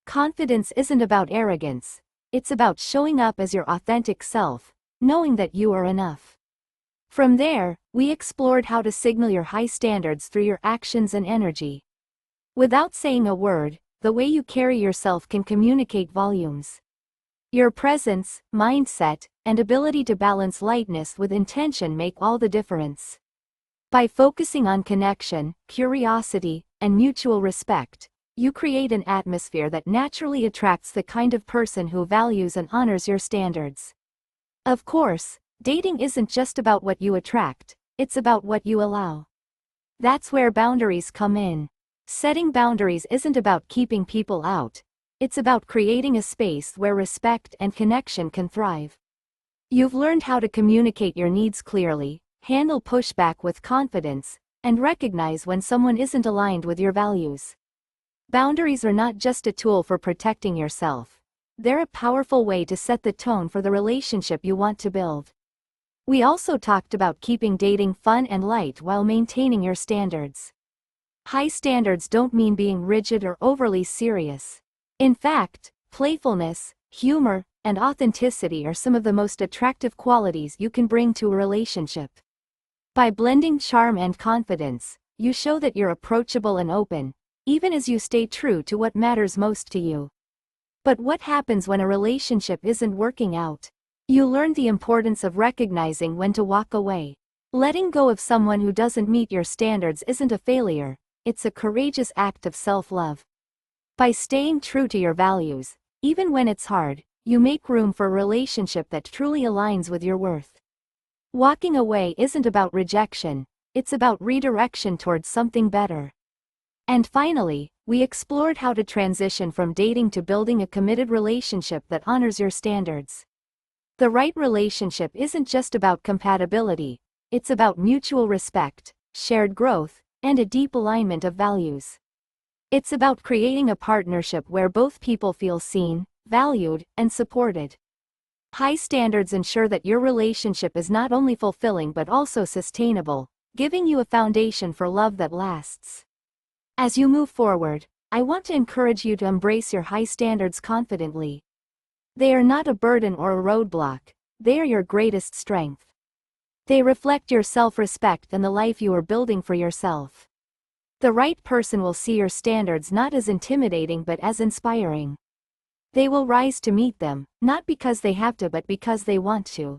Confidence isn't about arrogance, it's about showing up as your authentic self, knowing that you are enough. From there, we explored how to signal your high standards through your actions and energy. Without saying a word, the way you carry yourself can communicate volumes. Your presence, mindset, and ability to balance lightness with intention make all the difference. By focusing on connection, curiosity, and mutual respect, you create an atmosphere that naturally attracts the kind of person who values and honors your standards. Of course, dating isn't just about what you attract, it's about what you allow. That's where boundaries come in. Setting boundaries isn't about keeping people out, it's about creating a space where respect and connection can thrive. You've learned how to communicate your needs clearly, handle pushback with confidence, and recognize when someone isn't aligned with your values. Boundaries are not just a tool for protecting yourself. They're a powerful way to set the tone for the relationship you want to build. We also talked about keeping dating fun and light while maintaining your standards. High standards don't mean being rigid or overly serious. In fact, playfulness, humor, and authenticity are some of the most attractive qualities you can bring to a relationship. By blending charm and confidence, you show that you're approachable and open, even as you stay true to what matters most to you. But what happens when a relationship isn't working out? You learn the importance of recognizing when to walk away. Letting go of someone who doesn't meet your standards isn't a failure, it's a courageous act of self-love. By staying true to your values, even when it's hard, you make room for a relationship that truly aligns with your worth. Walking away isn't about rejection, it's about redirection towards something better. And finally, we explored how to transition from dating to building a committed relationship that honors your standards. The right relationship isn't just about compatibility, it's about mutual respect, shared growth, and a deep alignment of values. It's about creating a partnership where both people feel seen, valued, and supported. High standards ensure that your relationship is not only fulfilling but also sustainable, giving you a foundation for love that lasts. As you move forward, I want to encourage you to embrace your high standards confidently. They are not a burden or a roadblock, they are your greatest strength. They reflect your self-respect and the life you are building for yourself. The right person will see your standards not as intimidating but as inspiring. They will rise to meet them, not because they have to but because they want to.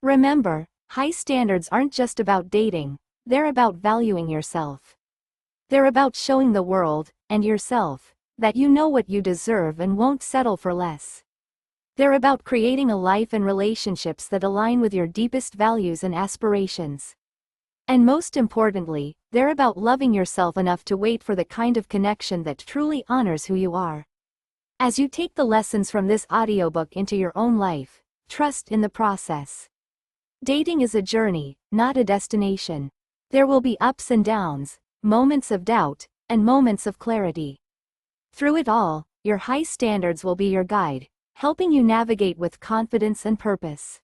Remember, high standards aren't just about dating, they're about valuing yourself. They're about showing the world, and yourself, that you know what you deserve and won't settle for less. They're about creating a life and relationships that align with your deepest values and aspirations. And most importantly, they're about loving yourself enough to wait for the kind of connection that truly honors who you are. As you take the lessons from this audiobook into your own life, trust in the process. Dating is a journey, not a destination. There will be ups and downs, moments of doubt, and moments of clarity. Through it all, your high standards will be your guide, helping you navigate with confidence and purpose.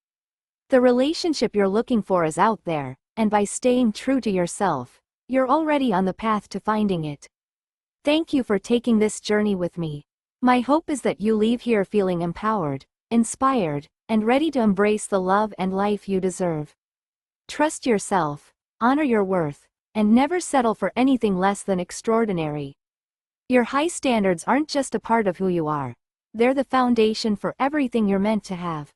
The relationship you're looking for is out there, and by staying true to yourself, you're already on the path to finding it. Thank you for taking this journey with me. My hope is that you leave here feeling empowered, inspired, and ready to embrace the love and life you deserve. Trust yourself, honor your worth, and never settle for anything less than extraordinary. Your high standards aren't just a part of who you are, they're the foundation for everything you're meant to have.